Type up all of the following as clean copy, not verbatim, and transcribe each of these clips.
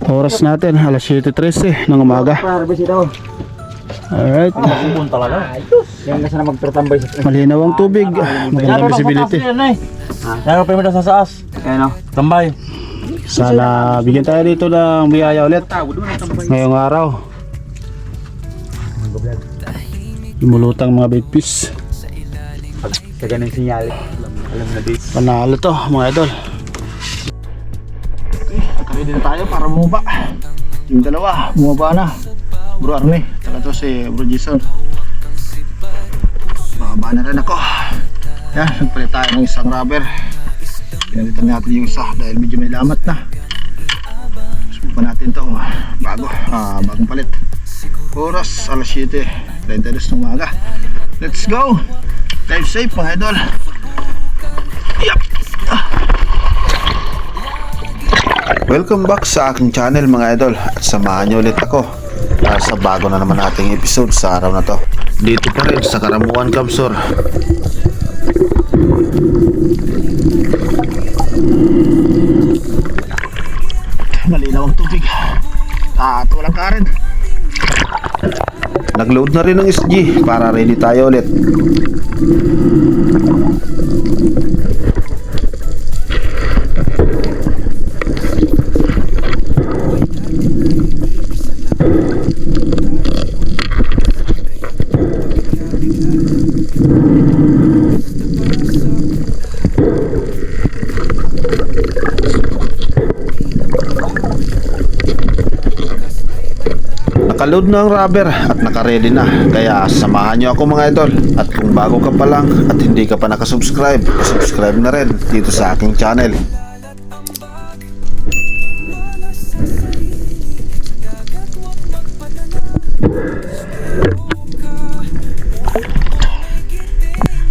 Oras natin, alas 7:13 ng umaga. Alright. Masipon talaga. Yan na sana magtratambay sa Malinaw ang tubig. Magandang visibility. Yan ang primera sa saas. Ayan o. Tambay. Sana bigyan tayo dito ng biyaya ulit ngayong araw. Lumulutang mga bait fish. Sa ganang sinyal. Alam na base. Panalo to mga idol. Ready na tayo para bumaba. Yung dalawa bumaba na. Bro Arne, saka to si Bro Jason. Bababa na rin ako. Yan, nagpalit tayo ng isang rubber. Pinalitan natin yung isa dahil medyo may lamat na. Subukan natin to bagong palit. Oras alas 7:32 ng umaga. Let's go. Drive safe mga idol. Yup. Welcome back sa aking channel mga idol. At samahan nyo ulit ako para sa bago na naman ating episode sa araw na to. Dito pa rin sa Karamuan Kamsur. Malinaw ang tubig at walang current. Nag-load na rin ng SG para ready tayo ulit. Nakaload na ang rubber at nakaredy na. Kaya samahan nyo ako mga idol. At kung bago ka pa lang at hindi ka pa nakasubscribe, subscribe na rin dito sa aking channel.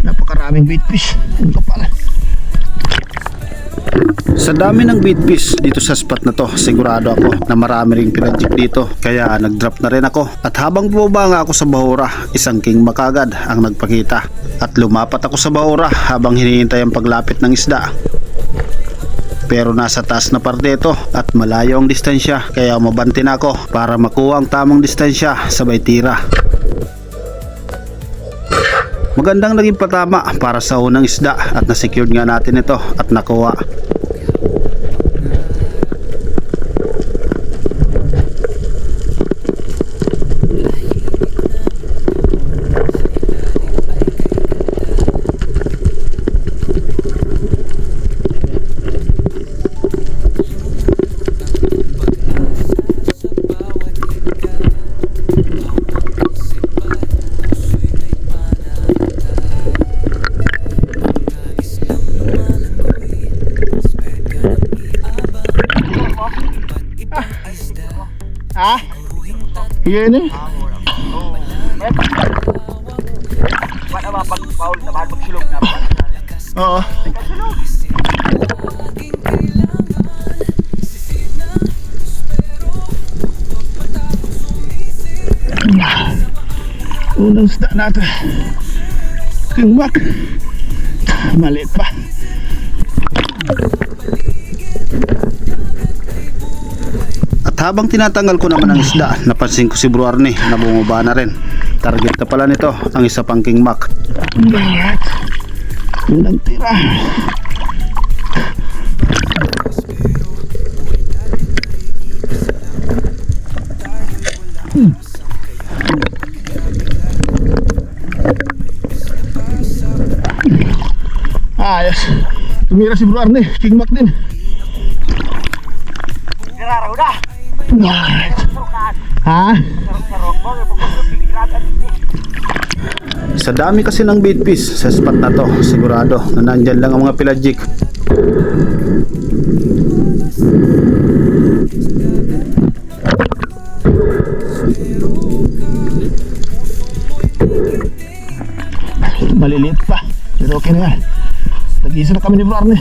Napakaraming bait fish. Ang kapal. Sa dami ng bait fish dito sa spot na to, sigurado ako na marami ring pinadjik dito. Kaya nag-drop na rin ako. At habang bumaba nga ako sa bahura, isang king makagad ang nagpakita. At lumapat ako sa bahura habang hinihintay ang paglapit ng isda. Pero nasa taas na parte ito at malayo ang distansya. Kaya umabanti na ako para makuha ang tamang distansya sabay tira. Magandang naging patama para sa unang isda at na-secured nga natin ito at nakuha. Yan eh. Ba't ba pag-paul na pag-sulog na? Oo. Unang isda natin. King Mac. Maliit pa. At habang tinatanggal ko naman ang isda, napansin ko si Bro Arne na bumaba na rin. Target na pala nito ang isa pang King Mac. Unang tira. Ayos. Tumira si Bro Arne, King Mac din. Ha? Sa dami kasi ng bait fish sa spot na to, sigurado na nandyan lang ang mga pelagic. Maliliit pa, pero okay na yan. Nag-iisa na kami ni Bro Arne.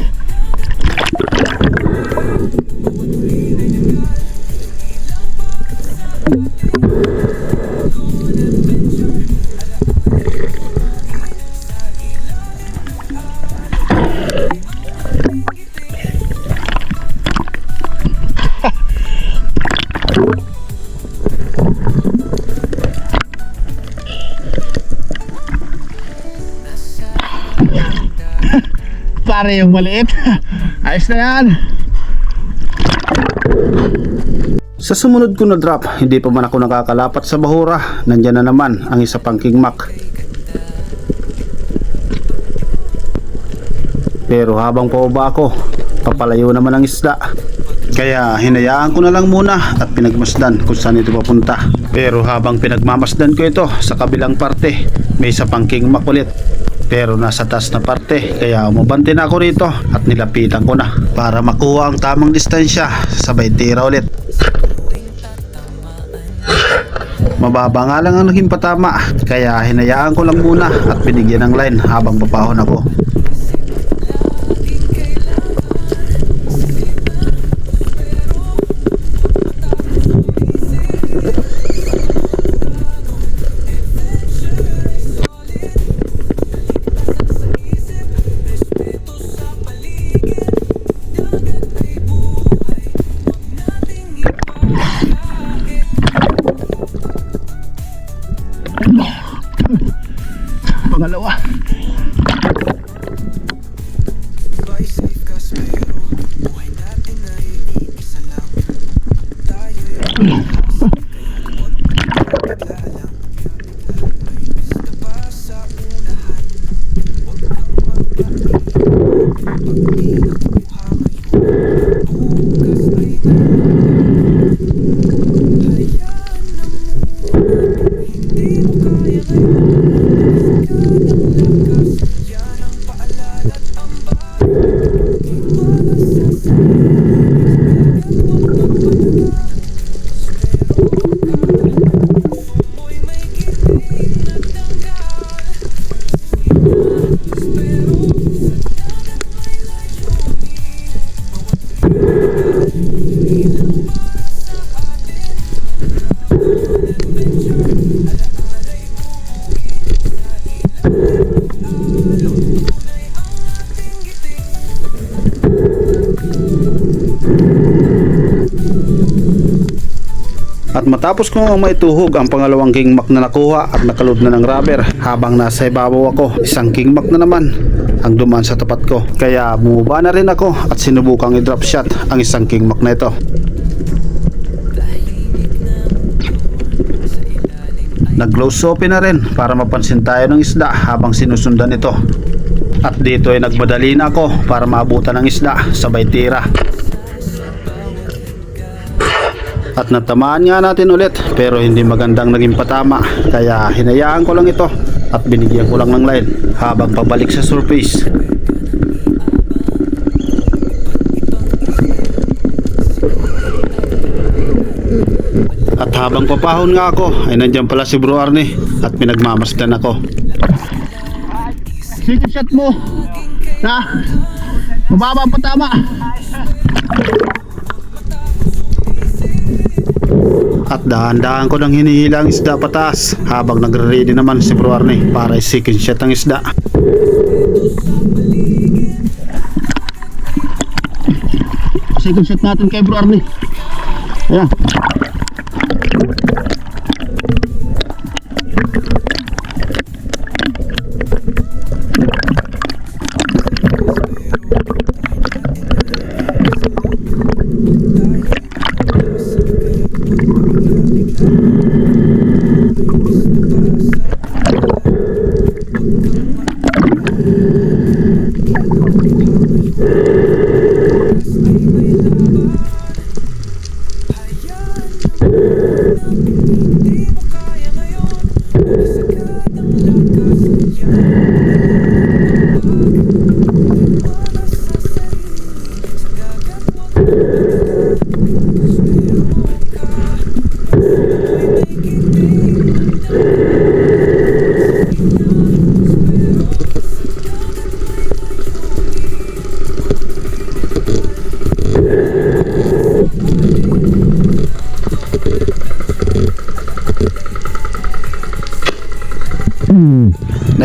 Pare yung maliit. Ayos na yan. Sa sumunod ko na drop, hindi pa man ako nakakalapat sa bahura. Nandyan na naman ang isa pang king mac. Pero habang pababa ako, papalayo naman ang isda. Kaya hinayaan ko na lang muna at pinagmasdan kung saan ito papunta. Pero habang pinagmamasdan ko ito sa kabilang parte, may isa pang king mac ulit. Pero nasa taas na parte, kaya umabante na ako rito at nilapitan ko na para makuha ang tamang distansya, sabay tira ulit. Mababa nga lang ang naging patama, kaya hinayaan ko lang muna at binigyan ng line habang papahon ako. Pangalawa. At matapos ko maituhog ang pangalawang king mac na nakuha at nakaload na ng rubber, habang nasa ibabaw ako, isang king mac na naman ang dumaan sa tapat ko. Kaya bumaba na rin ako at sinubukang i-drop shot ang isang king mac na ito. Nag-close open na rin para mapansin tayo ng isda habang sinusundan ito. At dito ay nagmadali na ako para maabutan ng isda, sabay tira. At natamaan nga natin ulit, pero hindi magandang naging patama, kaya hinayaan ko lang ito at binigyan ko lang ng line habang pabalik sa surface. At habang papahon nga ako ay nandiyan pala si Bro Arnie at pinagmamasdan ako. Sige, shot mo na mababa ang patama. At dahan-dahan ko nang hinihila ang isda pataas habang nagre-ready naman si Bro Arnie para i-second shot ang isda. Second shot natin kay Bro Arnie. Ayan.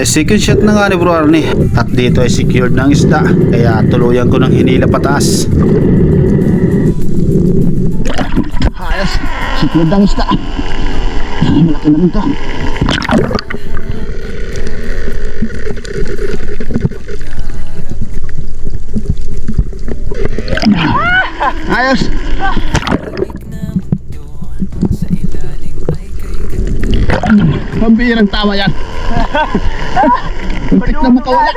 Second shot na nga ni Bro Arnie at dito ay secured ng isda, kaya tuluyan ko ng hinila pataas. Hayas. Sigurado ang isda. Malaki na rin to. Ayos. Pambihirang tama yan. Muntik na makawala.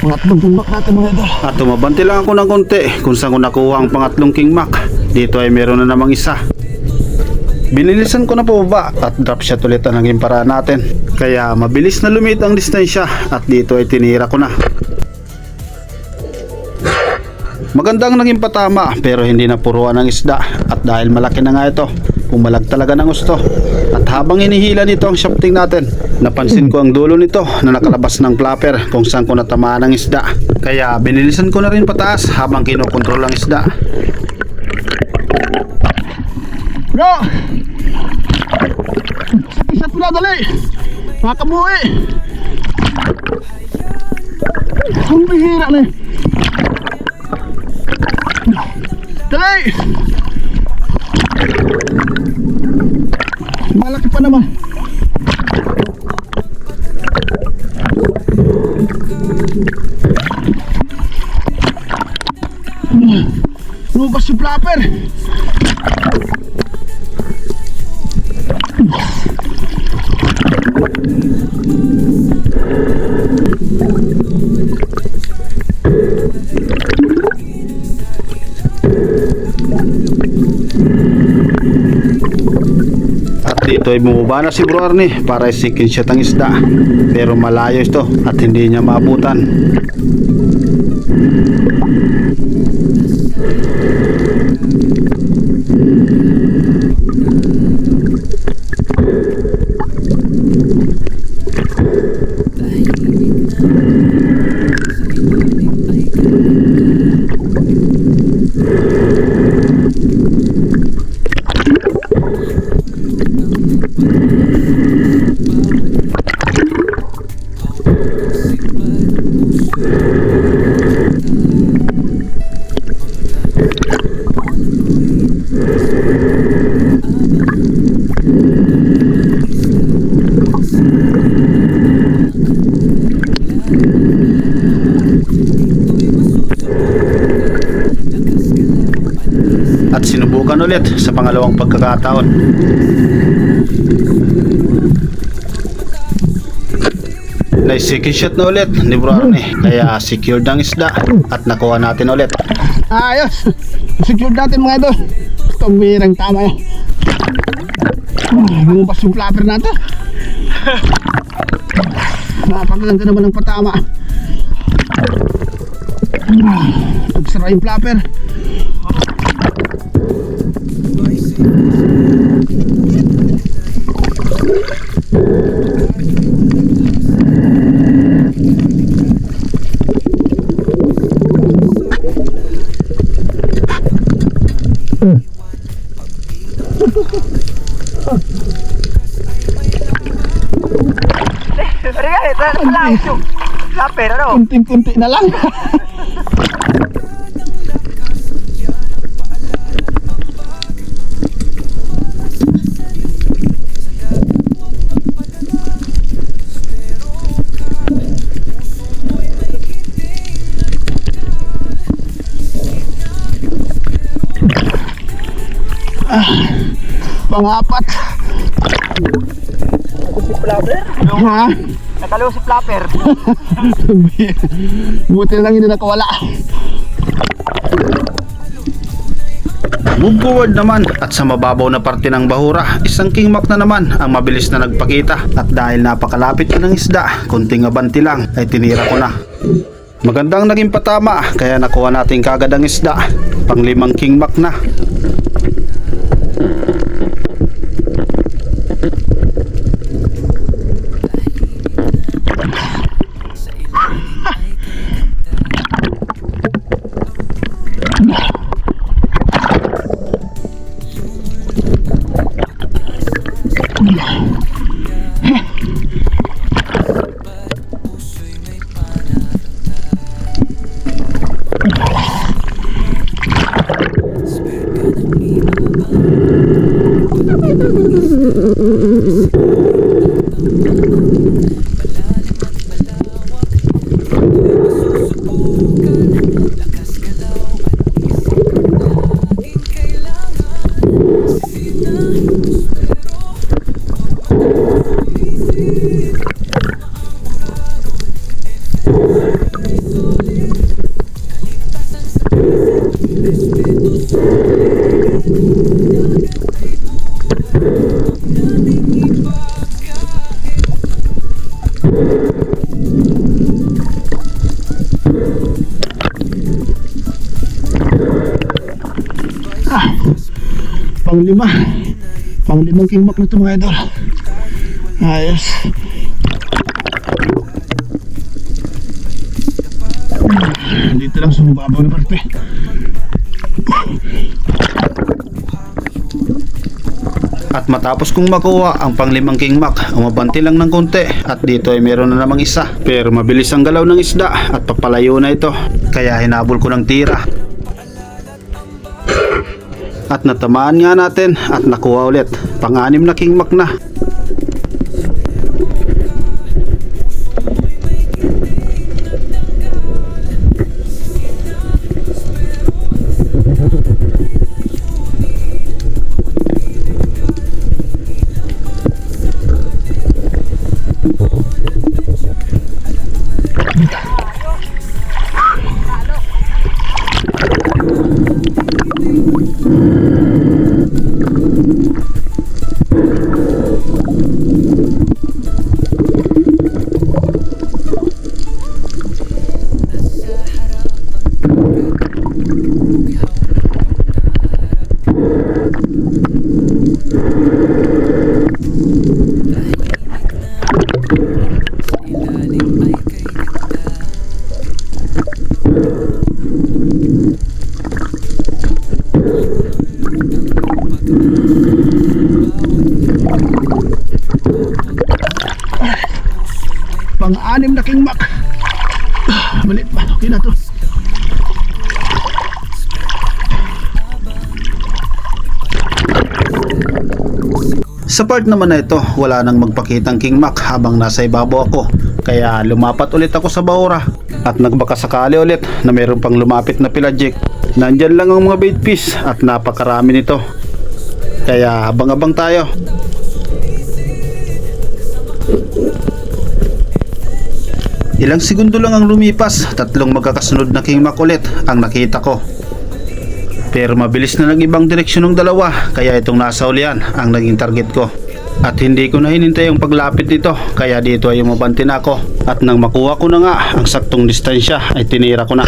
Pangatlong kingmak natin mga idol. At tumabanti lang ako ng konti kung saan ko nakuha ang pangatlong kingmak. Dito ay meron na namang isa. Binilisan ko na po ba at drop shot ulit ang naging paraan natin. Kaya mabilis na lumit ang distansya at dito ay tinira ko na. Magandang naging patama pero hindi na puruan ng isda at dahil malaki na nga ito, pumalag talaga ng gusto. At habang hinihila nito ang shafting natin, napansin ko ang dulo nito na nakalabas ng flapper kung saan ko natamaan ng isda. Kaya binilisan ko na rin pataas habang kinokontrol ang isda. Bro! Isat mo na, dali! Mga kabuhi! Ang bihira na eh! Dali! Malaki pa naman. Lumabas yung flapper. At dito ay bumaba na si Bro Arnie para isikin shot ang isda. Pero malayo ito at hindi niya maabutan. At sinubukan ulit sa pangalawang pagkakataon. Second shot na ulit ni Bro Arnie, kaya secured ang isda at nakuha natin ulit. Ayos! Secured natin mga idol. Itong birang tama yan. Lumabas yung flapper natin. Napakaganda naman ng patama. Nagsara yung flapper. Kunting-kunti na lang. Pangapat. Si flapper? Ha? Nakalaw si flapper. Buti na lang hindi nakawala. Move forward naman at sa mababaw na parte ng bahura, isang kingmak na naman ang mabilis na nagpakita. At dahil napakalapit ko ng isda, kunting abanti lang ay tinira ko na. Magandang naging patama kaya nakuha natin kagad ang isda. Pang-5 king mac na. Pang-5. Pang-5 king mac na ito mga idol. Ayos. Dito lang sa mababaw na parte. At matapos kong makuha ang pang-5 king mac, umabanti lang ng konti at dito ay meron na namang isa. Pero mabilis ang galaw ng isda at papalayo na ito. Kaya hinabol ko ng tira. At natamaan nga natin at nakuha ulit. Pang-6 na king mac na. Pang-6 na king mac. Malit pa, okay na to. Sa part naman na ito, wala nang magpakitang king mac habang nasa ibabaw ako. Kaya lumapat ulit ako sa bahura at nagbakasakali ulit na mayroon pang lumapit na pelagic. Nandyan lang ang mga bait fish at napakarami nito. Kaya abang-abang tayo. Ilang segundo lang ang lumipas, 3 magkakasunod na king mac ulit ang nakita ko. Pero mabilis na nag-ibang direksyon ng dalawa, kaya itong nasa ulian ang naging target ko. At hindi ko na hinintay yung paglapit nito, kaya dito ay umabanti na ako. At nang makuha ko na nga ang saktong distansya ay tinira ko na.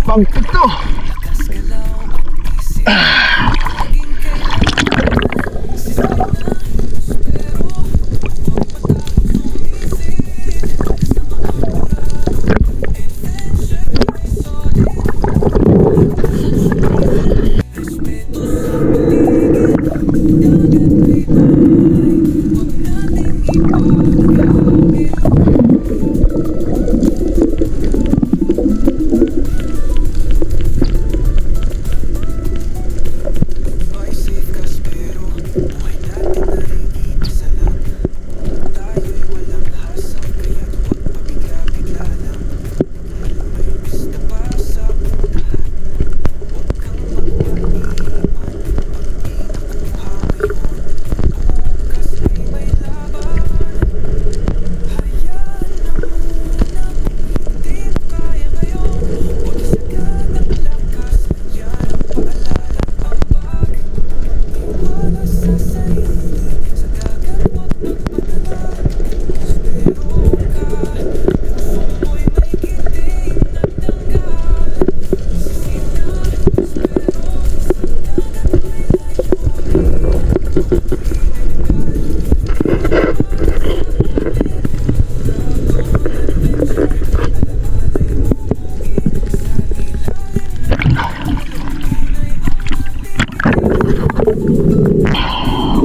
Pangkit to.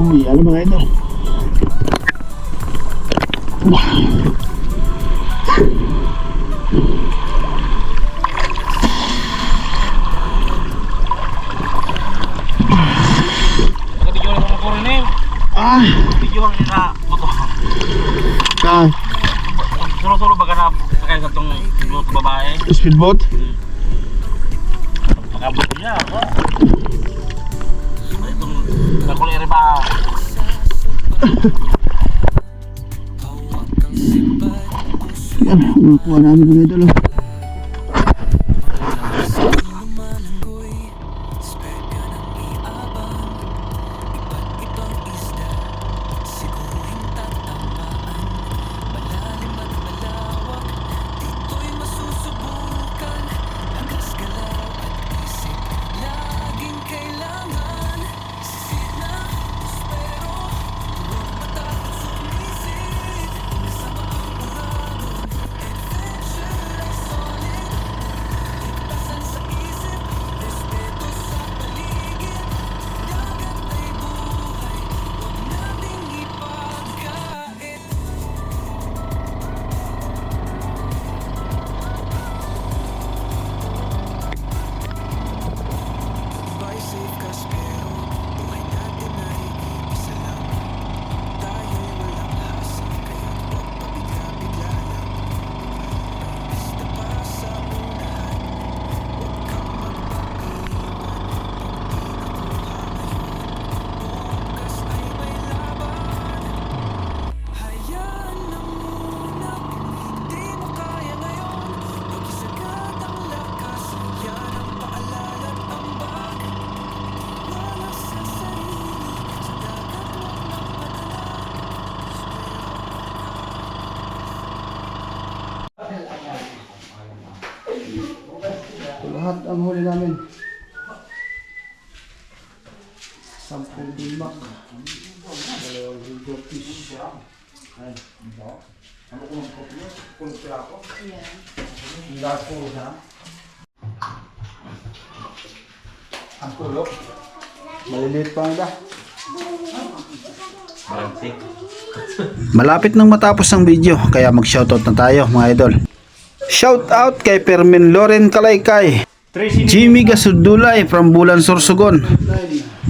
Uy, ano mga idol? Video lang mo ko rin eh. Ah, Video ang nila motor. ah, Solo-solo baga na sakay sa itong babae. speedboat. Makabot niya ako. Itong nakulere ba? Yan, nakuha namin mga idol. Lahat ang huli namin. 10 timbak. 2 ligo fish. Ang tulok. Maliliit pa nga. Malapit nang matapos ang video, kaya mag-shoutout na tayo mga idol. Shoutout kay Permin Loren Kalaykay, Jimmy Gasudulay from Bulan Sorsogon,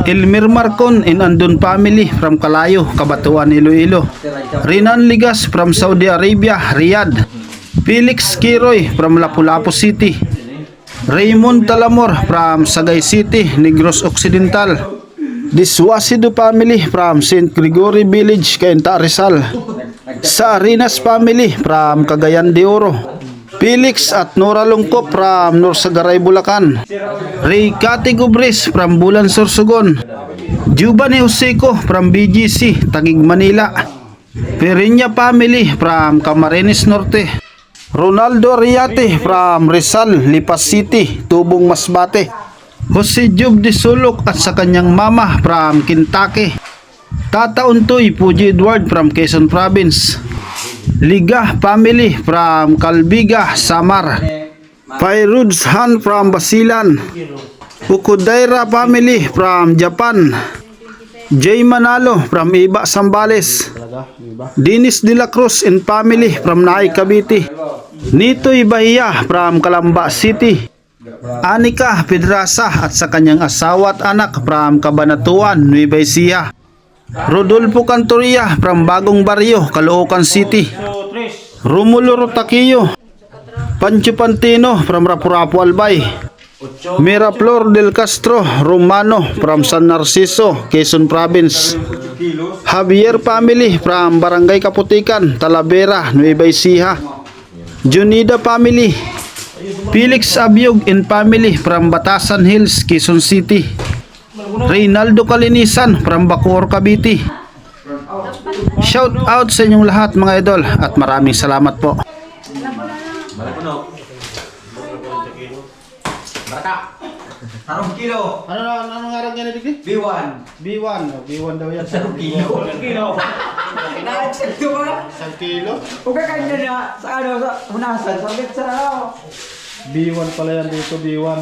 Elmer Marcon and Andon family from Kalayo, Kabatuan, Iloilo, Rinan Ligas from Saudi Arabia, Riyadh, Felix Kiroy from Lapu-Lapu City, Raymond Talamor from Sagay City, Negros Occidental, Diswasido family from St. Gregory Village, Cainta Rizal, sa Arinas family from Cagayan de Oro, Felix at Nora Lungkop from Norsagaray, Bulacan. Ray Cati Gubres from Bulan, Sorsogon. Giovanni Joseco from BGC, Taguig, Manila. Perinya family from Camarines Norte. Ronaldo Ariate from Rizal, Lipas City, Tubong, Masbate. Jose Job de Sulok at sa kanyang mama from Kentucky. Tata Untoy Puji Edward from Quezon Province. Liga family from Calbiga, Samar. Pairuds Han from Basilan. Ukudaira family from Japan. Jay Manalo from Iba, Sambales. Dennis De La Cruz and family from Naay, Cavite. Nitoy Bahia from Calamba City. Anika Pedrasa at sa kanyang asawa at anak from Cabanatuan, Nueva Ecija. Rodolfo Cantoria from Bagong Barrio, Caloocan City. Romulo Rotaquillo. Pancho Pantino from Rapurapu, Albay. Miraflor del Castro Romano from San Narciso, Quezon Province. Javier family from Barangay Kaputikan, Talavera, Nueva Ecija. Junida family. Felix Abiog and family from Batasan Hills, Quezon City. Reynaldo Kalinisan from Bacoor, Cavite. Shout out sa inyong lahat mga idol at maraming salamat po. Tarong kilo. Ano nga rin yan digdi? B1. B1 daw yan. Tarong kilo. Naagsak ko ba? 1 kilo? Huwag ka kanya na sa ano, sa hunasan. Sabit sa ano. B1 pala yan dito, B1.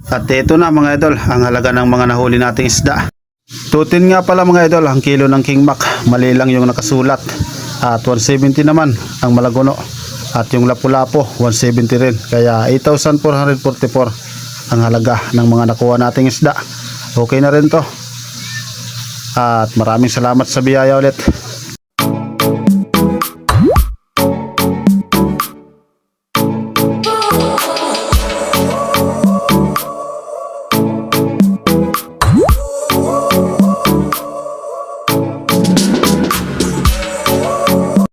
At ito na mga idol, ang halaga ng mga nahuli nating isda. Tutin nga pala mga idol, ang kilo ng King Mac, mali lang yung nakasulat. At 170 naman ang Malagono. At yung Lapu-Lapu, 170 rin. Kaya 8,444 ang halaga ng mga nakuha nating isda. Okay na rin to. At maraming salamat sa biyaya ulit.